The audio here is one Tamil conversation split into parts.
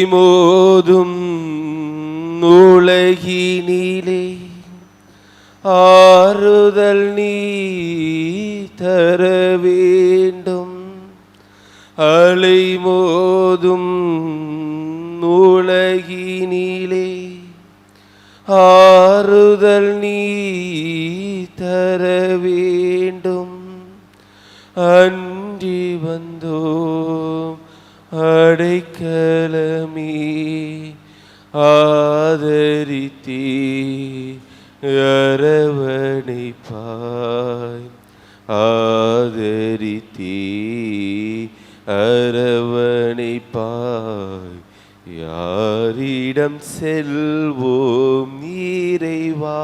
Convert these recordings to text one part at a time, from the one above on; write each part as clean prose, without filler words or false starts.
அலைமோதும் உலகினிலே ஆறுதல் நீ தர வேண்டும். அலைமோதும் உலகினிலே ஆறுதல் நீ தர வேண்டும். அன்றி வந்தோம் அடைக்கலமே ஆதரித்தே அரவணைப்பாய். ஆதரித்தே அரவணைப்பாய். யாரிடம் செல்வோம் இறைவா?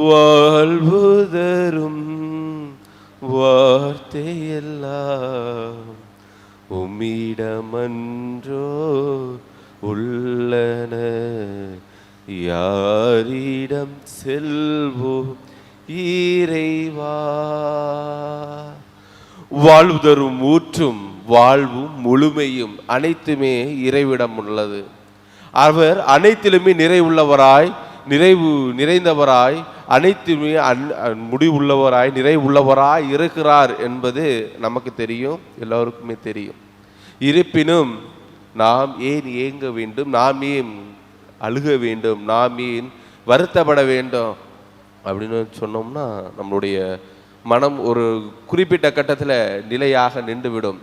வாழ்வு தரும் வார்த்தையெல்லாம் உம்மிடமன்றோ உள்ளன. யாரிடம் செல்வோம் இறைவா? வாழ்வு தரும் ஊற்றும் வாழ்வும் முழுமையும் அனைத்துமே இறைவிடம் உள்ளது. அவர் அனைத்திலுமே நிறைவுள்ளவராய் நிறைந்தவராய் அனைத்துமே முடிவுள்ளவராய் நிறைவுள்ளவராய் இருக்கிறார் என்பது நமக்கு தெரியும், எல்லோருக்குமே தெரியும். இருப்பினும் நாம் ஏன் ஏங்க வேண்டும், நாம் ஏன் அழுக வேண்டும், நாம் ஏன் வருத்தப்பட வேண்டும் அப்படின்னு சொன்னோம்னா நம்மளுடைய மனம் ஒரு குறிப்பிட்ட கட்டத்தில் நிலையாக நின்றுவிடும்.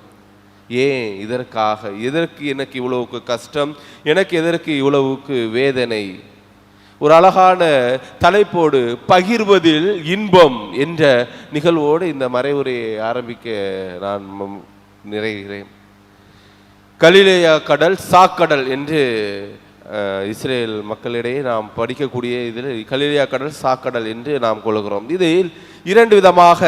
ஏன் இதற்காக, எதற்கு எனக்கு இவ்வளவுக்கு கஷ்டம், எனக்கு எதற்கு இவ்வளவுக்கு வேதனை? ஒரு அழகான தலைப்போடு பகிர்வதில் இன்பம் என்ற நிகழ்வோடு இந்த மறைவுரையை ஆரம்பிக்க நான் நிறைகிறேன். கலிலேயா கடல் சாக்கடல் என்று இஸ்ரேல் மக்களிடையே நாம் படிக்கக்கூடிய இதில் கலிலேயா கடல் சாக்கடல் என்று நாம் கொள்கிறோம். இதில் இரண்டு விதமாக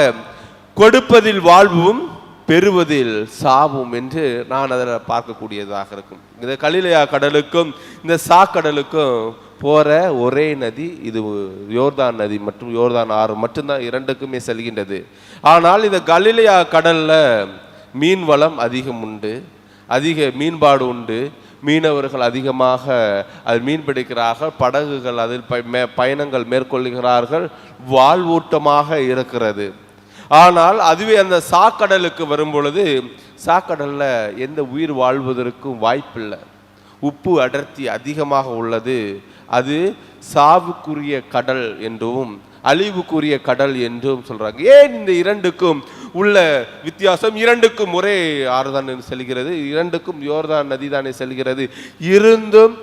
கொடுப்பதில் வாழ்வும் பெறுவதில் சாவும் என்று நான் அதில் பார்க்கக்கூடியதாக இருக்கும். இந்த கலிலேயா கடலுக்கும் இந்த சாக்கடலுக்கும் போகிற ஒரே நதி இது யோர்தான் நதி மற்றும் யோர்தான் ஆறு மட்டும்தான் இரண்டுக்குமே செல்கின்றது. ஆனால் இந்த கலிலேயா கடலில் மீன் வளம் அதிகம் உண்டு, அதிக மீன்பாடு உண்டு, மீனவர்கள் அதிகமாக அது மீன் பிடிக்கிறார்கள், படகுகள் அதில் பயணங்கள் மேற்கொள்கிறார்கள், வாழ்வூட்டமாக இருக்கிறது. ஆனால் அதுவே அந்த சாக்கடலுக்கு வரும் பொழுது சாக்கடலில் எந்த உயிர் வாழ்வதற்கும் வாய்ப்பில்லை. உப்பு அடர்த்தி அதிகமாக உள்ளது. அது சாவுக்குரிய கடல் என்றும் அழிவுக்குரிய கடல் என்றும் சொல்றாங்க. ஏன் இந்த இரண்டுக்கும் உள்ள வித்தியாசம்? இரண்டுக்கும் ஒரே ஆறுதான் செல்கிறது, இரண்டுக்கும் யோர்தான் நதி தானே செல்கிறது. இருந்தும்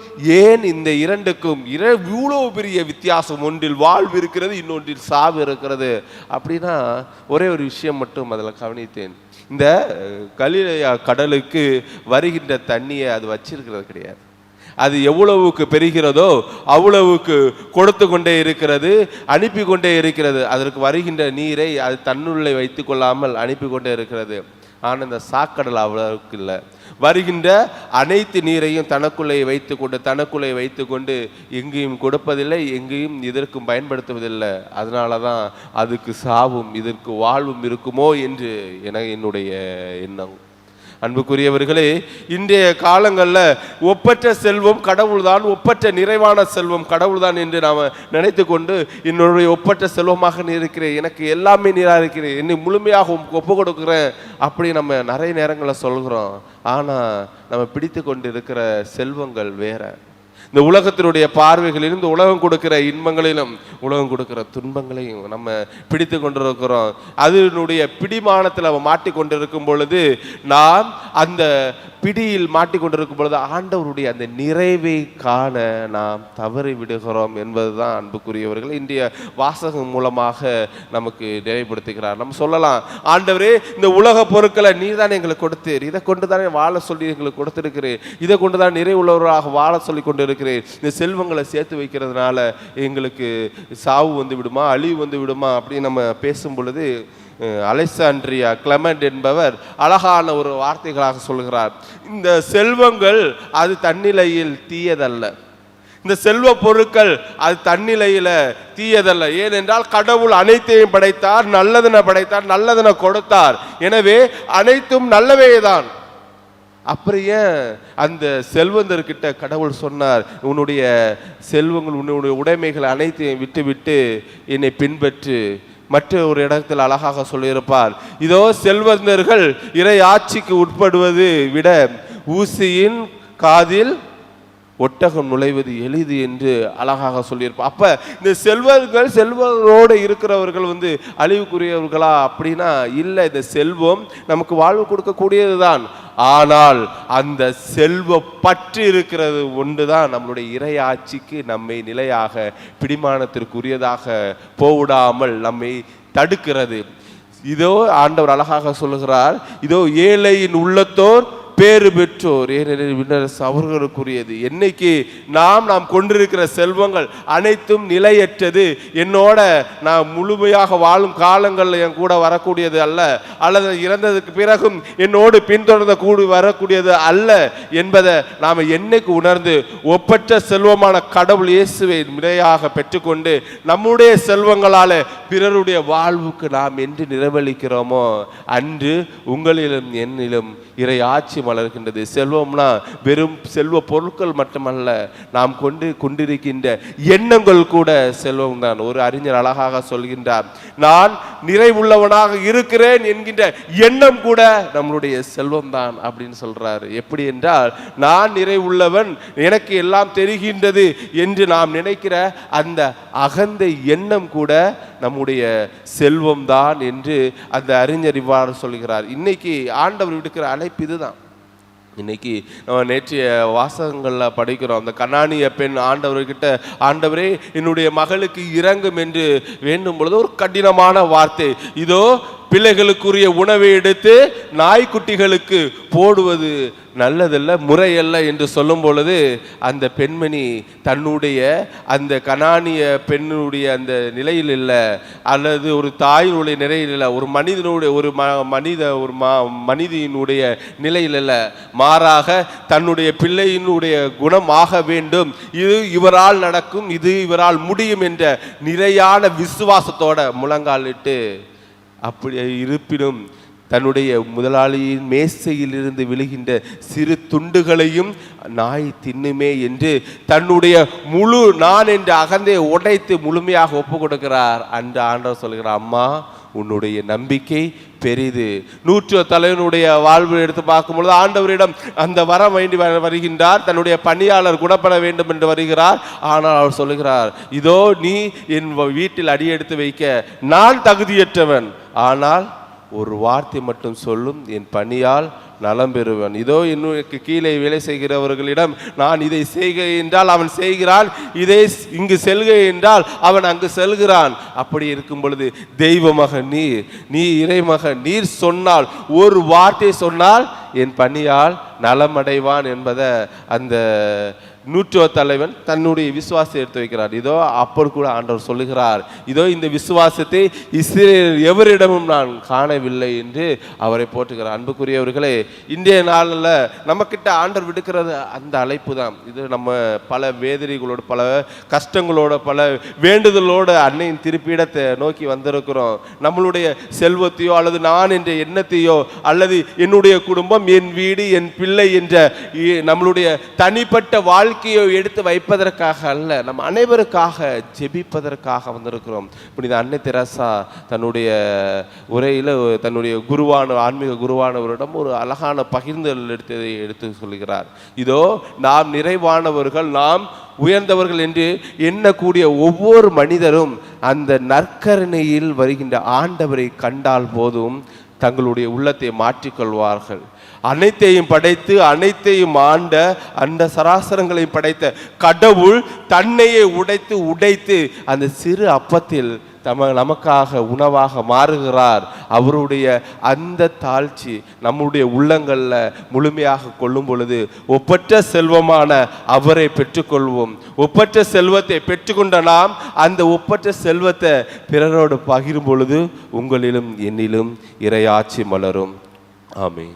ஏன் இந்த இரண்டுக்கும் இவ்வளோ பெரிய வித்தியாசம்? ஒன்றில் வாழ்வு இருக்கிறது, இன்னொன்றில் சாவு இருக்கிறது. அப்படின்னா ஒரே ஒரு விஷயம் மட்டும் அதில் கவனித்தேன். இந்த கலிலேயா கடலுக்கு வருகின்ற தண்ணியை அது வச்சிருக்கிறது கிடையாது. அது எவ்வளவுக்கு பெறுகிறதோ அவ்வளவுக்கு கொடுத்து கொண்டே இருக்கிறது, அனுப்பி கொண்டே இருக்கிறது. அதற்கு வருகின்ற நீரை அது தன்னுள்ளே வைத்து கொள்ளாமல் அனுப்பி கொண்டே இருக்கிறது. ஆனால் இந்த சாக்கடல் அவ்வளவுக்கு இல்லை. வருகின்ற அனைத்து நீரையும் தனக்குள்ளே வைத்து கொண்டு எங்கேயும் கொடுப்பதில்லை, எங்கேயும் இதற்கும் பயன்படுத்துவதில்லை. அதனால தான் அதுக்கு சாவும் இதற்கு வாழ்வும் இருக்குமோ என்று என்னுடைய எண்ணம். அன்புக்குரியவர்களே, இன்றைய காலங்களில் ஒப்பற்ற செல்வம் கடவுள்தான், ஒப்பற்ற நிறைவான செல்வம் கடவுள்தான் என்று நாம் நினைத்து கொண்டு என்னுடைய ஒப்பற்ற செல்வமாக இருக்கிறேன், எனக்கு எல்லாமே நீராக இருக்கிறேன், என்னை முழுமையாக ஒப்பு கொடுக்குறேன் அப்படி நம்ம நிறைய நேரங்களில் சொல்கிறோம். ஆனால் நம்ம பிடித்து கொண்டு இருக்கிற செல்வங்கள் வேற. இந்த உலகத்தினுடைய பார்வைகளிலும் இந்த உலகம் கொடுக்கிற இன்பங்களிலும் உலகம் கொடுக்கிற துன்பங்களையும் நம்ம பிடித்து கொண்டிருக்கிறோம். அதனுடைய பிடிமானத்தில் நம்ம மாட்டிக்கொண்டிருக்கும் பொழுது நாம் அந்த பிடியில் மாட்டிக்கொண்டிருக்கும் பொழுது ஆண்டவருடைய அந்த நிறைவை காண நாம் தவறி விடுகிறோம் என்பதுதான் அன்புக்குரியவர்கள் இன்றைய வாசகம் மூலமாக நமக்கு நினைவுபடுத்துகிறார். நம்ம சொல்லலாம், ஆண்டவரே இந்த உலக பொருட்களை நீர் தான் எங்களுக்கு கொடுத்தீர், இதை கொண்டு தானே வாழ சொல்லி எங்களுக்கு கொடுத்திருக்கிறேன், இதை கொண்டு தான் நிறைவுள்ளவராக வாழ சொல்லி கொண்டு இருக்கிறேன். இந்த செல்வங்களை சேர்த்து வைக்கிறதுனால எங்களுக்கு சாவு வந்து விடுமா, அழிவு வந்து விடுமா அப்படின்னு நம்ம பேசும் பொழுது அலெக்சாண்ட்ரியா கிளமெண்ட் என்பவர் அழகான ஒரு வார்த்தைகளாக சொல்கிறார். இந்த செல்வங்கள் அது தன்னிலையில் தீயதல்ல, இந்த செல்வ பொருட்கள் அது தன்னிலையில தீயதல்ல. ஏனென்றால் கடவுள் அனைத்தையும் படைத்தார், நல்லதென படைத்தார், நல்லதென கொடுத்தார். எனவே அனைத்தும் நல்லவே தான். அப்புறம் ஏன் அந்த செல்வந்தர்கிட்ட கடவுள் சொன்னார், உன்னுடைய செல்வங்கள் உன்னுடைய உடைமைகள் அனைத்தையும் விட்டு என்னை பின்பற்று? மற்ற ஒரு இடத்தில் அழகாக சொல்லியிருப்பார், இதோ செல்வந்தர்கள் இறை ஆட்சிக்கு உட்படுவது விட ஊசியின் காதில் ஒட்டகம் நுழைவது எளிது என்று அழகாக சொல்லியிருப்பார். அப்ப இந்த செல்வரோடு இருக்கிறவர்கள் அழிவுக்குரியவர்களா அப்படின்னா இல்லை. இந்த செல்வம் நமக்கு வாழ்வு கொடுக்கக்கூடியதுதான். ஆனால் அந்த செல்வ பற்று இருக்கிறது ஒன்றுதான் நம்மளுடைய இறை ஆட்சிக்கு நம்மை நிலையாக பிடிமானத்திற்குரியதாக போவிடாமல் நம்மை தடுக்கிறது. இதோ ஆண்டவர் அழகாக சொல்லுகிறார், இதோ ஏழையின் உள்ளத்தோர் பேறு பெற்றோர், ஏனெனில் அவர்களுக்குரியது. என்னைக்கு நாம் கொண்டிருக்கிற செல்வங்கள் அனைத்தும் நிலையற்றது, என்னோட நான் முழுமையாக வாழும் காலங்களில் என் கூட வரக்கூடியது அல்ல, அல்லது இறந்ததுக்கு பிறகும் என்னோடு பின்தொடர்ந்த கூடி வரக்கூடியது அல்ல என்பதை நாம் என்னைக்கு உணர்ந்து ஒப்பற்ற செல்வமான கடவுள் இயேசுவை நிலையாக பெற்றுக்கொண்டு நம்முடைய செல்வங்களால் பிறருடைய வாழ்வுக்கு நாம் என்று நிறைவளிக்கிறோமோ அன்று உங்களிலும் என்னிலும் இறை ஆட்சி மலர்கின்றது. செல்வம்னா வெறும் செல்வ பொருட்கள் மட்டுமல்ல, நாம் கொண்டிருக்கின்ற எண்ணங்கள் கூட செல்வம் தான். ஒரு அறிஞர் அழகாக சொல்கின்றார், நான் நிறைவுள்ளவனாக இருக்கிறேன் என்கின்ற எண்ணம் கூட நம்மளுடைய செல்வம் தான் அப்படின்னு சொல்றாரு. எப்படி என்றால், நான் நிறைவுள்ளவன், எனக்கு எல்லாம் தெரிகின்றது என்று நாம் நினைக்கிற அந்த அகந்தை எண்ணம் கூட நம்முடைய செல்வம் தான் என்று அந்த அறிஞர் இவ்வாறு சொல்கிறார். இன்னைக்கு ஆண்டவர் விடுக்கிற அழைப்பு இதுதான். இன்னைக்கு நம்ம நேற்றைய வாசகங்களில் படிக்கிறோம், அந்த கனானிய பெண் ஆண்டவர்கிட்ட, ஆண்டவரே என்னுடைய மகளுக்கு இரங்கும் என்று வேண்டும் பொழுது ஒரு கடினமான வார்த்தை, இதோ பிள்ளைகளுக்குரிய உணவை எடுத்து நாய்க்குட்டிகளுக்கு போடுவது நல்லதல்ல, முறையல்ல என்று சொல்லும் பொழுது அந்த பெண்மணி தன்னுடைய அந்த கனானிய பெண்ணுடைய அந்த நிலையில் இல்லை, அல்லது ஒரு தாயினுடைய நிலையில் இல்லை, ஒரு மனிதனுடைய மனிதனுடைய நிலையில் இல்லை, மாறாக தன்னுடைய பிள்ளையினுடைய குணம் ஆக வேண்டும், இது இவரால் நடக்கும், இது இவரால் முடியும் என்ற நிறையான விசுவாசத்தோட முழங்காலிட்டு, அப்படி இருப்பினும் தன்னுடைய முதலாளியின் மேசையில் இருந்து விழுகின்ற சிறு துண்டுகளையும் நாய் தின்னுமே என்று தன்னுடைய முழு நான் என்ற அகந்தை உடைத்து முழுமையாக ஒப்பு கொடுக்கிறார். அன்று ஆண்டவர் சொல்கிறார், அம்மா உன்னுடைய நம்பிக்கை பெரிது. 100 தலைவனுடைய வாழ்வு எடுத்து பார்க்கும்பொழுது ஆண்டவரிடம் அந்த வரம் வேண்டி வருகின்றார், தன்னுடைய பணியாளர் குணப்பட வேண்டும் என்று வருகிறார். ஆனால் அவர் சொல்லுகிறார், இதோ நீ என் வீட்டில் அடியெடுத்து வைக்க நான் தகுதியற்றவன், ஆனால் ஒரு வார்த்தை மட்டும் சொல்லும், என் பணியால் நலம் பெறுவன். இதோ இன்னும் கீழே வேலை செய்கிறவர்களிடம் நான் இதை செய்க என்றால் அவன் செய்கிறான், இதை இங்கு செல்க என்றால் அவன் அங்கு செல்கிறான். அப்படி இருக்கும் பொழுது தெய்வமக நீ இறைமக நீர் சொன்னால், ஒரு வார்த்தை சொன்னால் என் பணியால் நலமடைவான் என்பதை அந்த 100 தலைவன் தன்னுடைய விசுவாசத்தை எடுத்து வைக்கிறார். இதோ அப்போ கூட ஆண்டவர் சொல்லுகிறார், இதோ இந்த விசுவாசத்தை இஸ்ரேல் எவரிடமும் நான் காணவில்லை என்று அவரை போற்றுகிறார். அன்புக்குரியவர்களே, இன்றைய நாளில் நம்மக்கிட்ட ஆண்டவர் விடுக்கிறது அந்த அழைப்பு தான். இது நம்ம பல வேதனைகளோடு, பல கஷ்டங்களோட, பல வேண்டுதலோடு அன்னையின் திருப்பிடத்தை நோக்கி வந்திருக்கிறோம். நம்மளுடைய செல்வத்தையோ அல்லது நான் என்ற எண்ணத்தையோ அல்லது என்னுடைய குடும்பம், என் வீடு, என் பிள்ளை என்ற நம்மளுடைய தனிப்பட்ட வாழ்க்கையை எடுத்து வைப்பதற்காக அல்ல, நம்ம அனைவருக்காக ஜெபிப்பதற்காக வந்திருக்கிறோம். புனித அன்னை தெரசா தன்னுடைய உரையில் தன்னுடைய ஆன்மீக குருவானவரிடம் ஒரு அழகான பகிர்ந்தல் எடுத்து சொல்கிறார். இதோ நாம் நிறைவானவர்கள், நாம் உயர்ந்தவர்கள் என்று எண்ணக்கூடிய ஒவ்வொரு மனிதரும் அந்த நற்கருணையில் வருகின்ற ஆண்டவரை கண்டால் போதும் தங்களுடைய உள்ளத்தை மாற்றிக்கொள்வார்கள். அனைத்தையும் படைத்து அனைத்தையும் ஆண்ட அந்த சராசரங்களையும் படைத்த கடவுள் தன்னையே உடைத்து அந்த சிறு அப்பத்தில் நமக்காக உணவாக மாறுகிறார். அவருடைய அந்த தாழ்ச்சி நம்முடைய உள்ளங்களில் முழுமையாக கொள்ளும் பொழுது ஒப்பற்ற செல்வமான அவரை பெற்றுக்கொள்வோம். ஒப்பற்ற செல்வத்தை பெற்றுக்கொண்ட நாம் அந்த ஒப்பற்ற செல்வத்தை பிறரோடு பகிரும் பொழுது உங்களிலும் என்னிலும் இறையாட்சி மலரும். ஆமென்.